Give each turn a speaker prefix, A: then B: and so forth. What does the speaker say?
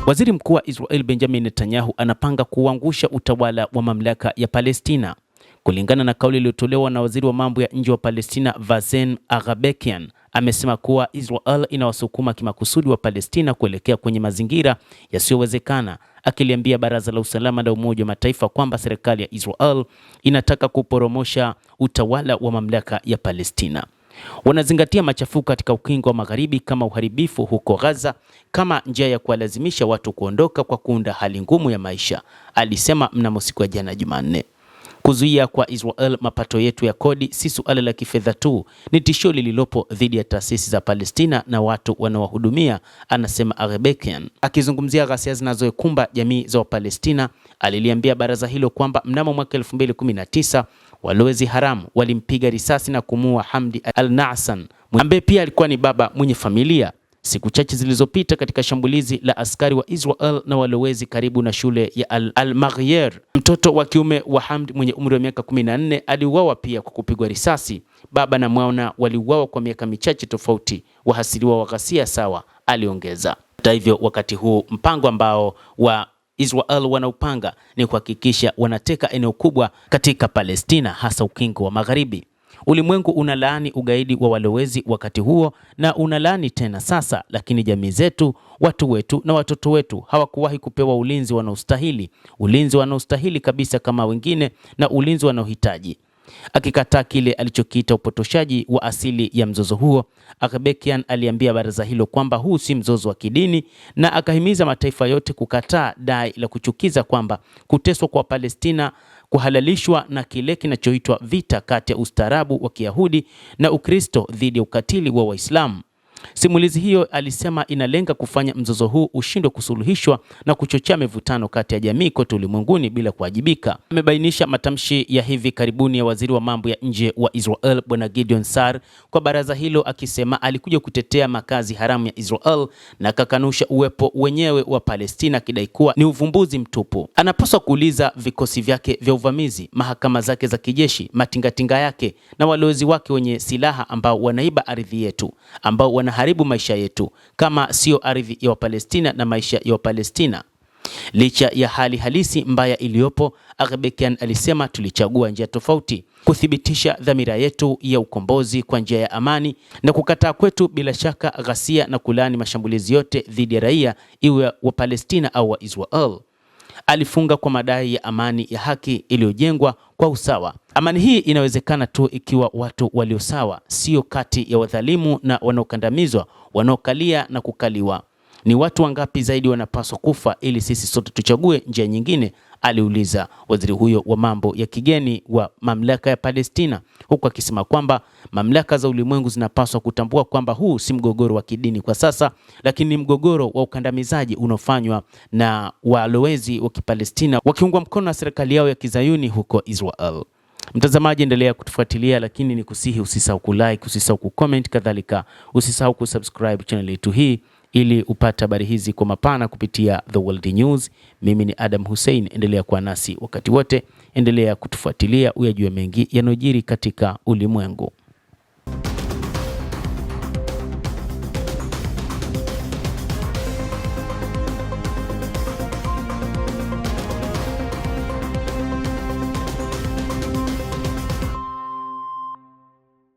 A: Waziri Mkuu wa Israel Benjamin Netanyahu anapanga kuangusha utawala wa mamlaka ya Palestina. Kulingana na kauli iliyotolewa na waziri wa mambo ya nje wa Palestina Vazen Aghabekian, amesema kuwa Israel inawasukuma kimakusudi wa Palestina kuelekea kwenye mazingira yasiyowezekana, akiliambia Baraza la Usalama la Umoja wa Mataifa kwamba serikali ya Israel inataka kuporomosha utawala wa mamlaka ya Palestina. Wanazingatia machafuko katika ukingo wa Magharibi kama uharibifu huko Gaza kama njia ya kuwalazimisha watu kuondoka kwa kuunda hali ngumu ya maisha, alisema mnamo siku ya jana Jumanne. Kuzuia kwa Israel mapato yetu ya kodi si suala la kifedha tu, ni tishio lililopo dhidi ya taasisi za Palestina na watu wanaohudumia, anasema Aghabekian. Akizungumzia ghasia zinazoikumba jamii za Palestina, aliliambia baraza hilo kwamba mnamo mwaka 2019 walowezi haramu walimpiga risasi na kumuua Hamdi al-Na'san, ambaye pia alikuwa ni baba mwenye familia, siku chache zilizopita katika shambulizi la askari wa Israel na walowezi karibu na shule ya Al-Maghyer. Mtoto wa kiume wa Hamdi mwenye umri wa miaka 14 aliuawa pia kwa kupigwa risasi. Baba na mwana waliuawa kwa miaka michache tofauti, wahasiriwa wa ghasia sawa, aliongeza. Hata hivyo, wakati huu mpango ambao wa Israel wanaupanga ni kuhakikisha wanateka eneo kubwa katika Palestina, hasa ukingo wa Magharibi. Ulimwengu unalaani ugaidi wa walowezi wakati huo na unalaani tena sasa, lakini jamii zetu, watu wetu na watoto wetu hawakuwahi kupewa ulinzi wanaostahili kabisa kama wengine na ulinzi wanaohitaji. Akikataa kile alichokiita upotoshaji wa asili ya mzozo huo, Aghabekian aliambia baraza hilo kwamba huu si mzozo wa kidini, na akahimiza mataifa yote kukataa dai la kuchukiza kwamba kuteswa kwa Palestina kuhalalishwa na kile kinachoitwa vita kati ya ustaarabu wa Kiyahudi na Ukristo dhidi ya ukatili wa Waislamu. Simulizi hiyo, alisema, inalenga kufanya mzozo huu ushindwe kusuluhishwa na kuchochea mivutano kati ya jamii kote ulimwenguni bila kuwajibika. Amebainisha matamshi ya hivi karibuni ya waziri wa mambo ya nje wa Israel Bwana Gideon Sar kwa baraza hilo, akisema alikuja kutetea makazi haramu ya Israel na akakanusha uwepo wenyewe wa Palestina, akidai kuwa ni uvumbuzi mtupu. Anapaswa kuuliza vikosi vyake vya uvamizi, mahakama zake za kijeshi, matingatinga yake na walowezi wake wenye silaha ambao wanaiba ardhi yetu, ambao haribu maisha yetu, kama sio ardhi ya Wapalestina na maisha ya Wapalestina. Licha ya hali halisi mbaya iliyopo, Aghabekian alisema tulichagua njia tofauti kuthibitisha dhamira yetu ya ukombozi kwa njia ya amani na kukataa kwetu bila shaka ghasia na kulaani mashambulizi yote dhidi ya raia, iwe wa Palestina au wa Israel. Alifunga kwa madai ya amani ya haki iliyojengwa kwa usawa. Amani hii inawezekana tu ikiwa watu walio sawa, sio kati ya wadhalimu na wanaokandamizwa, wanaokalia na kukaliwa. Ni watu wangapi zaidi wanapaswa kufa ili sisi sote tuchague njia nyingine? Aliuliza waziri huyo wa mambo ya kigeni wa mamlaka ya Palestina, huku akisema kwamba mamlaka za ulimwengu zinapaswa kutambua kwamba huu si mgogoro wa kidini kwa sasa, lakini ni mgogoro wa ukandamizaji unaofanywa na walowezi wa Kipalestina wakiungwa mkono na serikali yao ya Kizayuni huko Israel. Mtazamaji, endelea kutufuatilia, lakini ni kusihi usisahau kulike, usisahau kucomment, kadhalika usisahau kusubscribe channel yetu hii ili upate habari hizi kwa mapana kupitia The World News. Mimi ni Adam Hussein, endelea kuwa nasi wakati wote, endelea kutufuatilia uyajue mengi yanojiri katika ulimwengu.